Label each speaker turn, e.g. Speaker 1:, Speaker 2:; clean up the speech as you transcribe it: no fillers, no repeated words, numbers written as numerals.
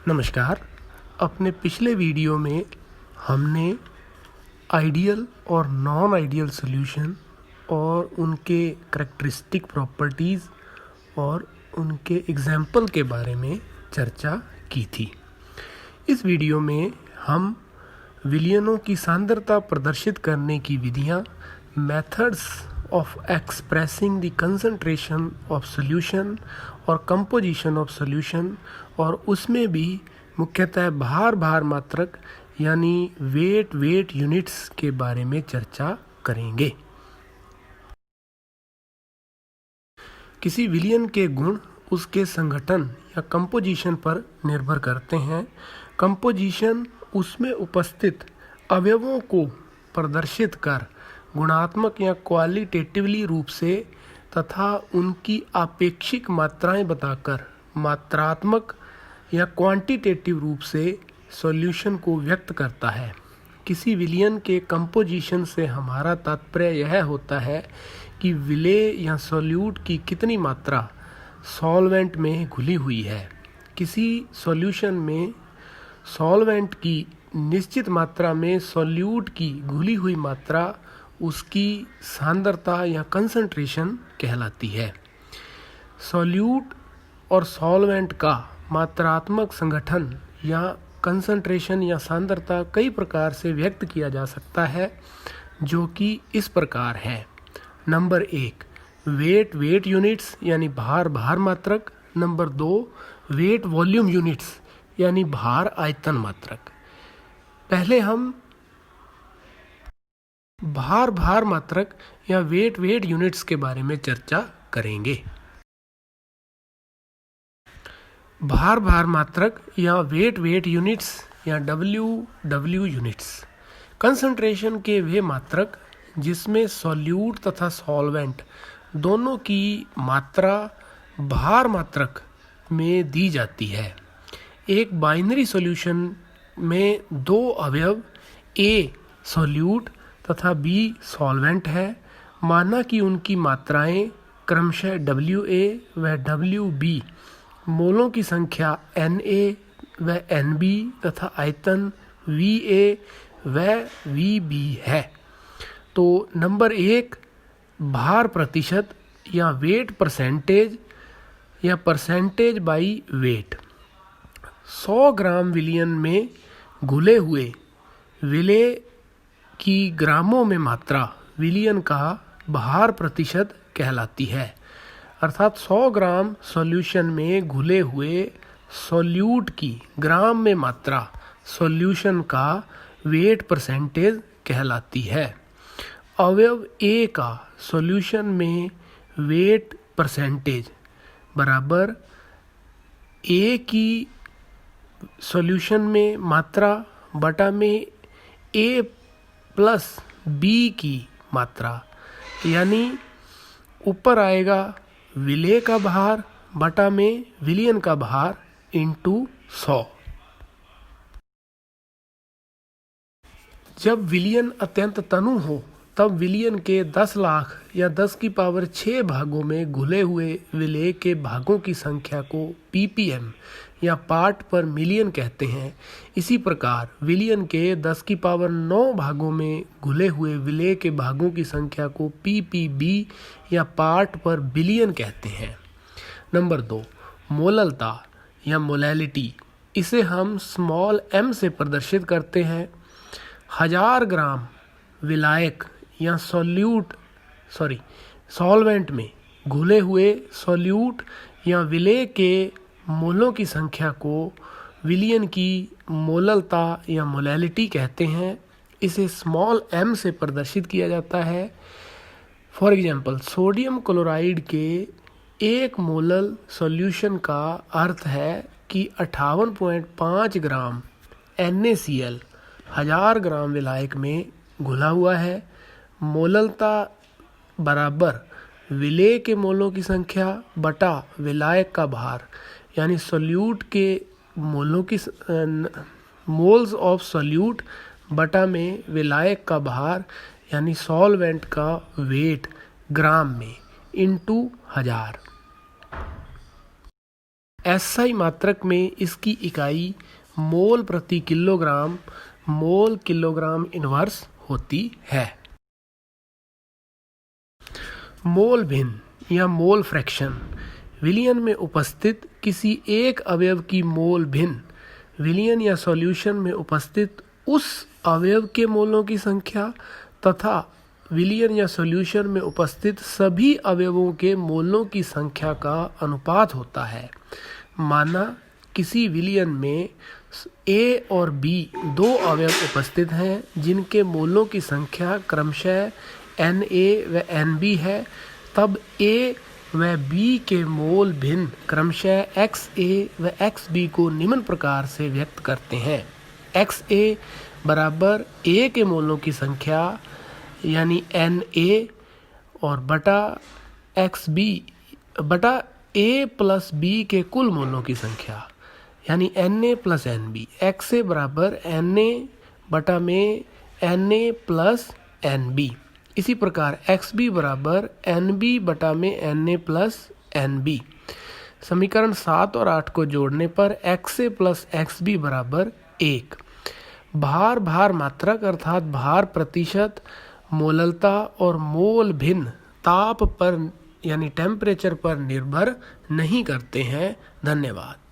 Speaker 1: नमस्कार। अपने पिछले वीडियो में हमने आइडियल और नॉन आइडियल सॉल्यूशन और उनके करैक्टरिस्टिक प्रॉपर्टीज़ और उनके एग्जाम्पल के बारे में चर्चा की थी। इस वीडियो में हम विलयनों की सांद्रता प्रदर्शित करने की विधियाँ, methods of expressing the concentration of solution और कंपोजिशन ऑफ सॉल्यूशन और उसमें भी मुख्यतः भार मात्रक यानी वेट यूनिट्स के बारे में चर्चा करेंगे। किसी विलयन के गुण उसके संगठन या कंपोजिशन पर निर्भर करते हैं। कंपोजिशन उसमें उपस्थित अवयवों को प्रदर्शित कर गुणात्मक या क्वालिटेटिवली रूप से तथा उनकी आपेक्षिक मात्राएं बताकर मात्रात्मक या क्वांटिटेटिव रूप से सॉल्यूशन को व्यक्त करता है। किसी विलयन के कंपोजिशन से हमारा तात्पर्य यह होता है कि विलेय या सॉल्यूट की कितनी मात्रा सॉल्वेंट में घुली हुई है। किसी सॉल्यूशन में सॉल्वेंट की निश्चित मात्रा में सॉल्यूट की घुली हुई मात्रा उसकी सांद्रता या कंसंट्रेशन कहलाती है। सॉल्यूट और सॉल्वेंट का मात्रात्मक संगठन या कंसंट्रेशन या सांद्रता कई प्रकार से व्यक्त किया जा सकता है, जो कि इस प्रकार है। नंबर 1 वेट यूनिट्स यानी भार मात्रक। नंबर 2 वेट वॉल्यूम यूनिट्स यानी भार आयतन मात्रक। पहले हम भार मात्रक या वेट यूनिट्स के बारे में चर्चा करेंगे। भार मात्रक या वेट यूनिट्स या डब्ल्यू यूनिट्स कंसंट्रेशन के वे मात्रक जिसमें सॉल्यूट तथा सॉल्वेंट दोनों की मात्रा भार मात्रक में दी जाती है। एक बाइनरी सॉल्यूशन में दो अवयव ए सॉल्यूट तथा बी सॉल्वेंट है। माना कि उनकी मात्राएं क्रमशः WA व WB, मोलों की संख्या NA व NB तथा आयतन VA व VB है। तो नंबर 1 भार प्रतिशत या वेट परसेंटेज या परसेंटेज बाई वेट। 100 ग्राम विलयन में घुले हुए विलेय की ग्रामों में मात्रा विलयन का भार प्रतिशत कहलाती है। अर्थात 100 ग्राम सॉल्यूशन में घुले हुए सॉल्यूट की ग्राम में मात्रा सॉल्यूशन का वेट परसेंटेज कहलाती है। अवयव ए का सॉल्यूशन में वेट परसेंटेज बराबर ए की सॉल्यूशन में मात्रा बटा में ए प्लस बी की मात्रा, यानी ऊपर आएगा विलेय का भार बटा में विलयन का भार इंटू 100। जब विलयन अत्यंत तनु हो तब विलयन के 10 लाख या 10 की पावर 6 भागों में घुले हुए विलेय के भागों की संख्या को ppm या पार्ट पर मिलियन कहते हैं। इसी प्रकार विलयन के 10 की पावर 9 भागों में घुले हुए विलेय के भागों की संख्या को ppb या पार्ट पर बिलियन कहते हैं। नंबर 2 मोललता या मोलैलिटी। इसे हम स्मॉल m से प्रदर्शित करते हैं। 1000 ग्राम विलायक या सॉल्वेंट में घुले हुए सॉल्यूट या विलेय के मोलों की संख्या को विलयन की मोललता या मोलैलिटी कहते हैं। इसे स्मॉल m से प्रदर्शित किया जाता है। फॉर एग्जांपल सोडियम क्लोराइड के 1 मोलल सॉल्यूशन का अर्थ है कि 58.5 ग्राम NaCl 1000 ग्राम विलायक में घुला हुआ है। मोललता बराबर विलेय के मोलों की संख्या बटा विलायक का भार, यानी सॉल्यूट के मोलों की मोल्स ऑफ सॉल्यूट बटा में विलायक का भार, यानी सॉल्वेंट का वेट ग्राम में इंटू 1000। एसआई मात्रक में इसकी इकाई मोल प्रति किलोग्राम, मोल किलोग्राम इनवर्स होती है। मोल भिन्न या मोल फ्रैक्शन विलयन में उपस्थित किसी एक अवयव की मोल भिन्न विलयन या सॉल्यूशन में उपस्थित उस अवयव के मोलों की संख्या तथा विलयन या सॉल्यूशन में उपस्थित सभी अवयवों के मोलों की संख्या का अनुपात होता है। माना किसी विलयन में ए और बी दो अवयव उपस्थित हैं जिनके मोलों की संख्या क्रमशः Na व Nb है, तब A व B के मोल भिन्न क्रमशः Xa व Xb को निम्न प्रकार से व्यक्त करते हैं। Xa बराबर A के मोलों की संख्या यानी Na और बटा Xb बटा A प्लस B के कुल मोलों की संख्या यानी Na प्लस Nb। Xa बराबर Na बटा में Na प्लस Nb। इसी प्रकार Xb बराबर Nb बटा में Na प्लस Nb। समीकरण 7 और 8 को जोड़ने पर Xa प्लस Xb बराबर 1। भार भार मात्रक अर्थात भार प्रतिशत, मोललता और मोल भिन्न ताप पर यानी टेम्परेचर पर निर्भर नहीं करते हैं। धन्यवाद।